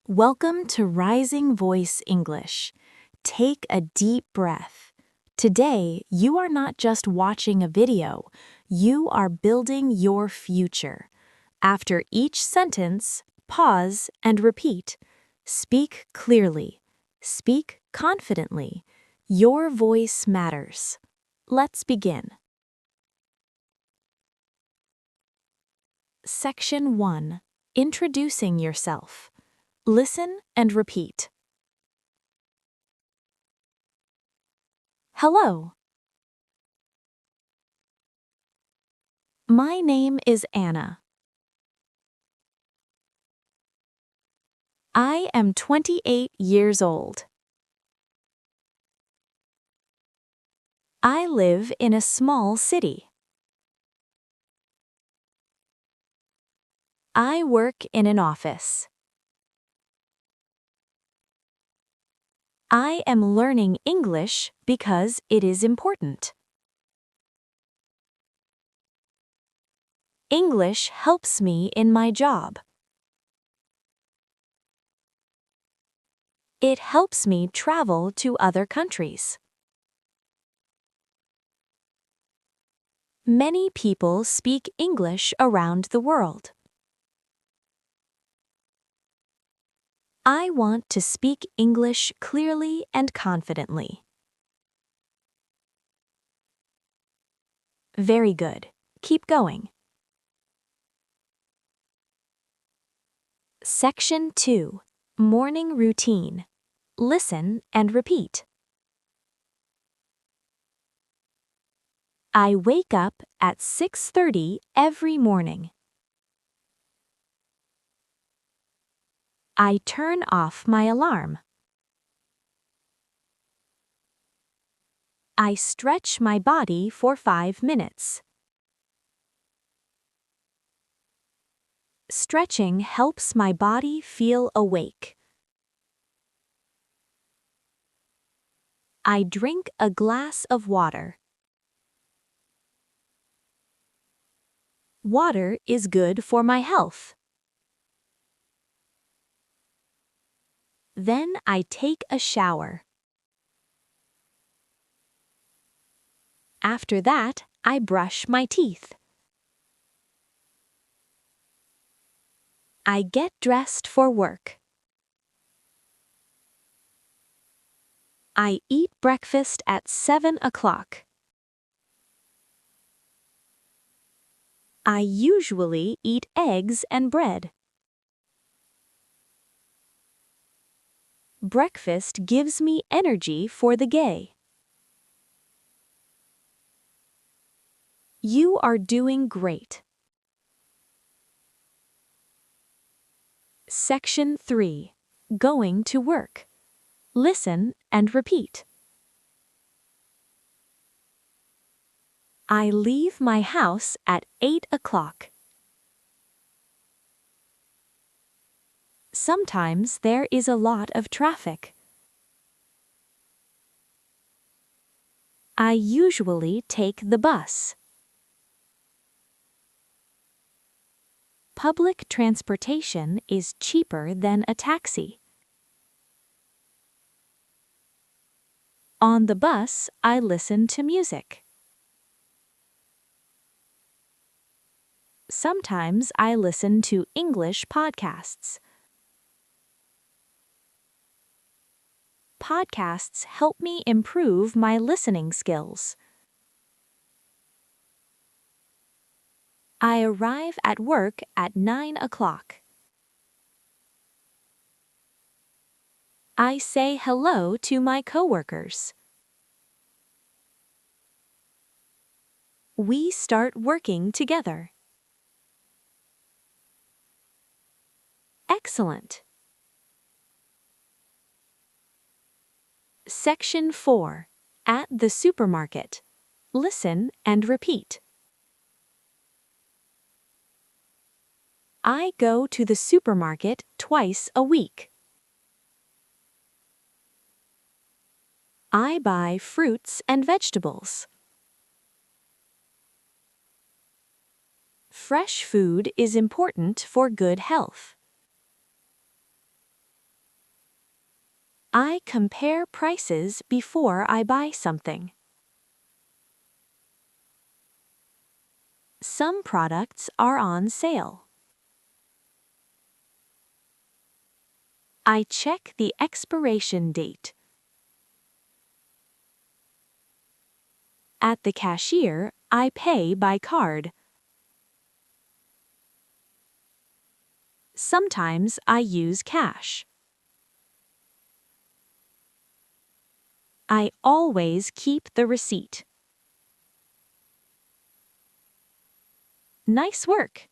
Welcome to Rising Voice English. Take a deep breath. Today, you are not just watching a video, you are building your future. After each sentence, pause and repeat. Speak clearly. Speak confidently. Your voice matters. Let's begin. Section 1. Introducing yourself. Listen and repeat. Hello. My name is Anna. I am 28 years old. I live in a small city. I work in an office. I am learning English because it is important. English helps me in my job. It helps me travel to other countries. Many people speak English around the world. I want to speak English clearly and confidently. Very good. Keep going. Section 2. Morning routine. Listen and repeat. I wake up at 6:30 every morning. I turn off my alarm. I stretch my body for 5 minutes. Stretching helps my body feel awake. I drink a glass of water. Water is good for my health. Then I take a shower. After that, I brush my teeth. I get dressed for work. I eat breakfast at 7 o'clock. I usually eat eggs and bread. Breakfast gives me energy for the day. You are doing great. Section 3. Going to work. Listen and repeat. I leave my house at 8 o'clock. Sometimes there is a lot of traffic. I usually take the bus. Public transportation is cheaper than a taxi. On the bus, I listen to music. Sometimes I listen to English podcasts. Podcasts help me improve my listening skills. I arrive at work at 9 o'clock. I say hello to my coworkers. We start working together. Excellent. Section 4. At the supermarket. Listen and repeat. I go to the supermarket twice a week. I buy fruits and vegetables. Fresh food is important for good health. I compare prices before I buy something. Some products are on sale. I check the expiration date. At the cashier, I pay by card. Sometimes I use cash. I always keep the receipt. Nice work!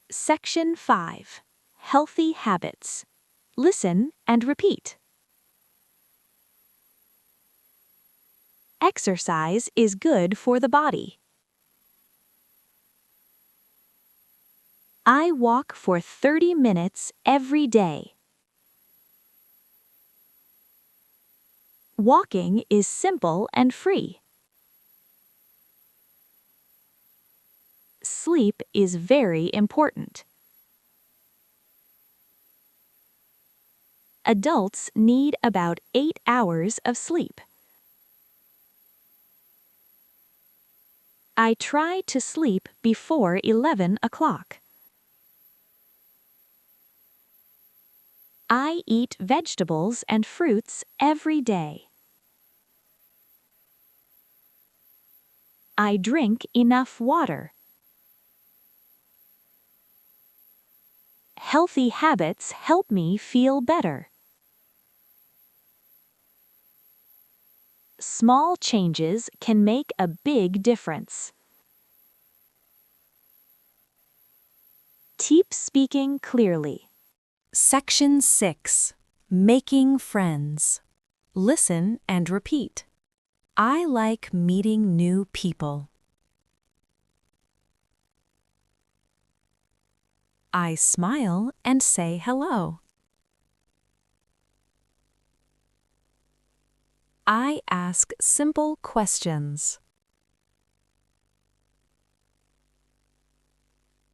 Section 5. Healthy Habits. Listen and repeat. Exercise is good for the body. I walk for 30 minutes every day. Walking is simple and free. Sleep is very important. Adults need about 8 hours of sleep. I try to sleep before 11 o'clock. I eat vegetables and fruits every day. I drink enough water. Healthy habits help me feel better. Small changes can make a big difference. Keep speaking clearly. Section 6. Making friends. Listen and repeat. I like meeting new people. I smile and say hello. I ask simple questions.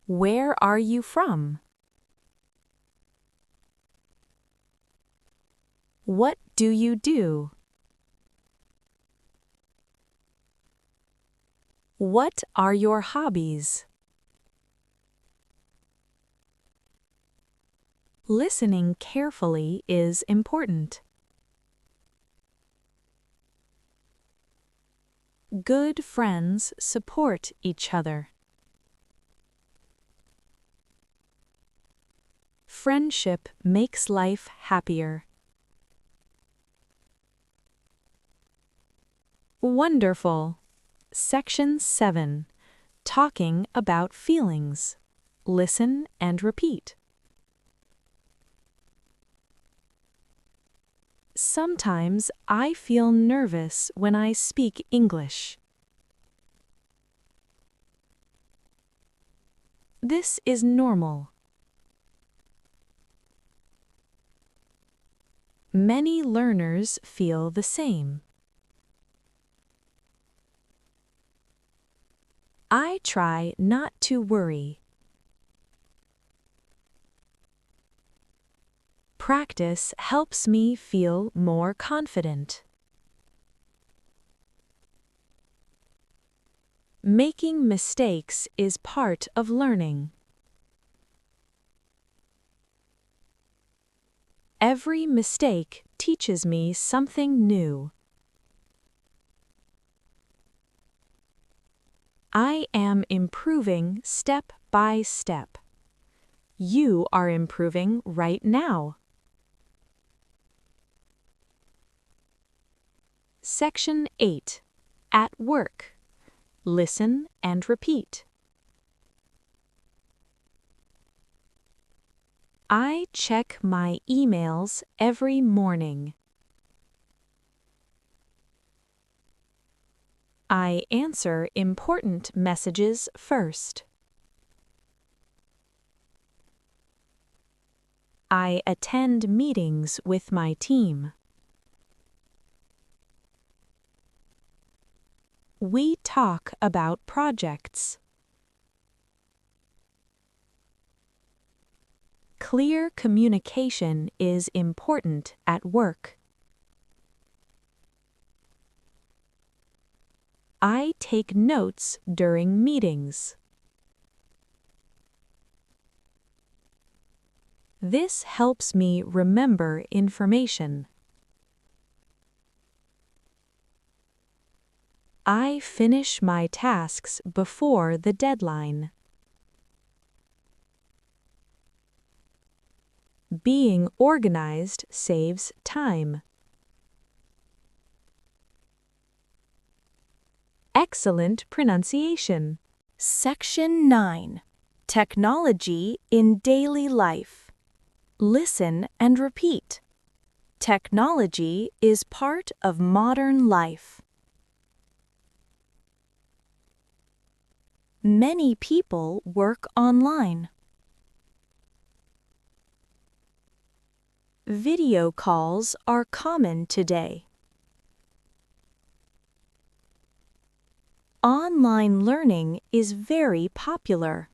Where are you from? What do you do? What are your hobbies? Listening carefully is important. Good friends support each other. Friendship makes life happier. Wonderful! Section 7. Talking about feelings. Listen and repeat. Sometimes I feel nervous when I speak English. This is normal. Many learners feel the same. I try not to worry. Practice helps me feel more confident. Making mistakes is part of learning. Every mistake teaches me something new. I am improving step by step. You are improving right now. Section 8. At work. Listen and repeat. I check my emails every morning. I answer important messages first. I attend meetings with my team. We talk about projects. Clear communication is important at work. I take notes during meetings. This helps me remember information. I finish my tasks before the deadline. Being organized saves time. Excellent pronunciation. Section 9. Technology in daily life. Listen and repeat. Technology is part of modern life. Many people work online. Video calls are common today. Online learning is very popular.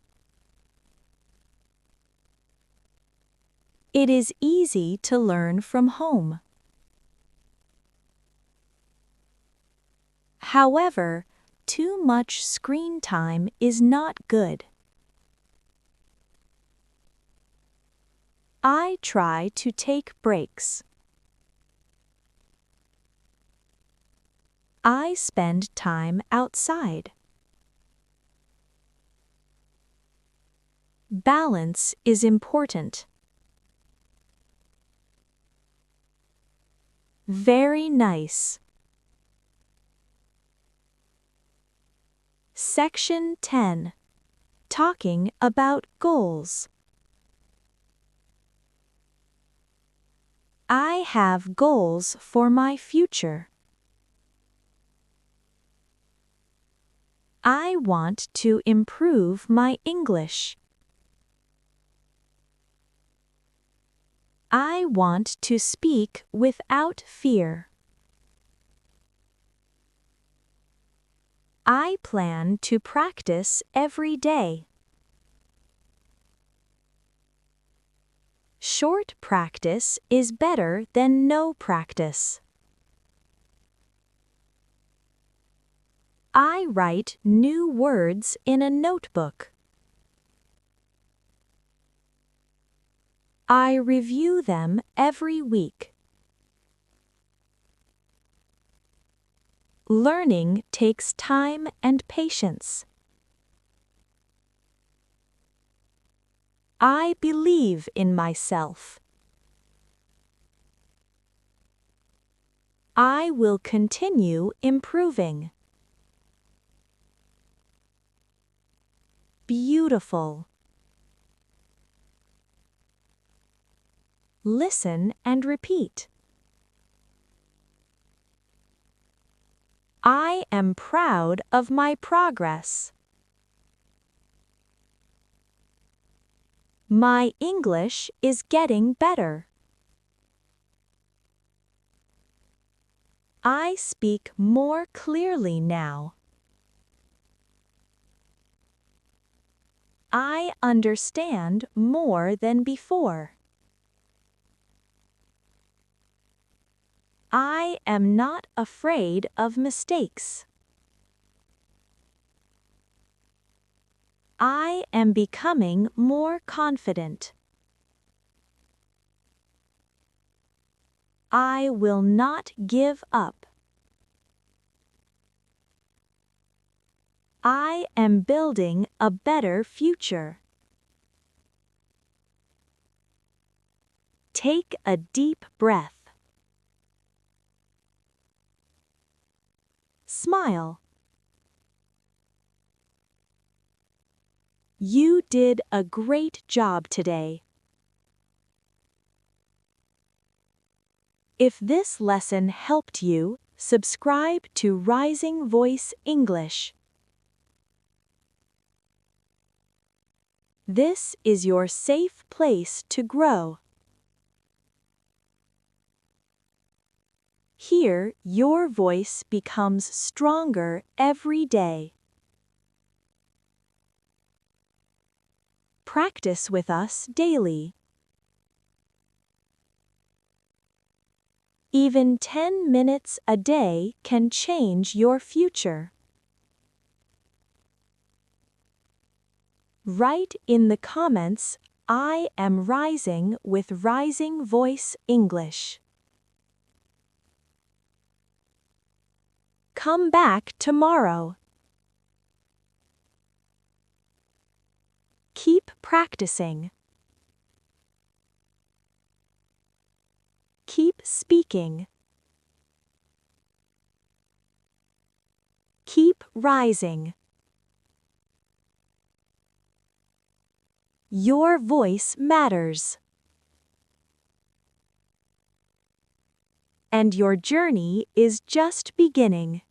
It is easy to learn from home. However, too much screen time is not good. I try to take breaks. I spend time outside. Balance is important. Very nice. Section 10. Talking about goals. I have goals for my future. I want to improve my English. I want to speak without fear. I plan to practice every day. Short practice is better than no practice. I write new words in a notebook. I review them every week. Learning takes time and patience. I believe in myself. I will continue improving. Beautiful. Listen and repeat. I am proud of my progress. My English is getting better. I speak more clearly now. I understand more than before. I am not afraid of mistakes. I am becoming more confident. I will not give up. I am building a better future. Take a deep breath. Smile. You did a great job today. If this lesson helped you, subscribe to Rising Voice English. This is your safe place to grow. Here, your voice becomes stronger every day. Practice with us daily. Even 10 minutes a day can change your future. Write in the comments, I am rising with Rising Voice English. Come back tomorrow. Keep practicing. Keep speaking. Keep rising. Your voice matters. And your journey is just beginning.